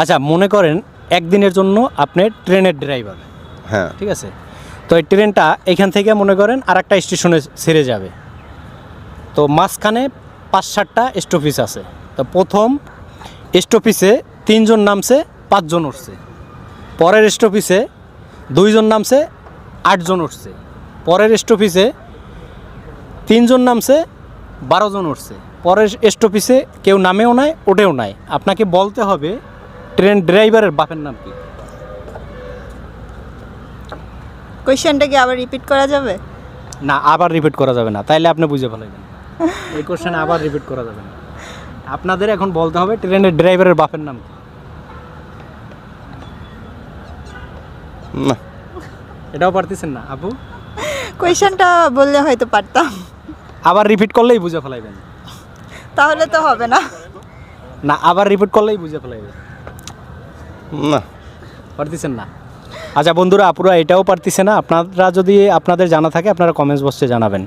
আচ্ছা মনে করেন একদিনের জন্য আপনি ট্রেনের ড্রাইভার, হ্যাঁ ঠিক আছে? তো এই ট্রেনটা এখান থেকে মনে করেন আর একটা স্টেশনে ছেড়ে যাবে। তো মাঝখানে 5-7টা স্টপেজ আছে। তো প্রথম স্টপেজে 3 জন নামছে, 5 জন উঠছে। পরের স্টপেজে 2 জন নামছে, 8 জন উঠছে। পরের স্টপেজে 3 জন নামছে, 12 জন উঠছে। পরের স্টপেজে কেউ নামেও নাই, ওঠেও নাই। আপনাকে বলতে হবে ট্রেন ড্রাইভারের বাপের নাম কি? কোয়েশ্চেনটা কি আবার রিপিট করা যাবে? না, আবার রিপিট করা যাবে না, তাইলে আপনি বুঝে ফেলাইবেন। এই কোশ্চেন আবার রিপিট করা যাবে না। আপনাদের এখন বলতে হবে ট্রেনের ড্রাইভারের বাপের নাম কি? না এটাও পারতেছেন না আপু? কোয়েশ্চেনটা বললে হয়তো পারতাম, আবার রিপিট করলেই বুঝে ফেলাইবেন। তাহলে তো হবে না। না, আবার রিপিট করলেই বুঝে ফেলাইবেন। না পারতেছেন না? আচ্ছা বন্ধুরা, আপুরা এটাও পারতেছে না। আপনারা যদি আপনাদের জানা থাকে আপনারা কমেন্টস বক্সে জানাবেন।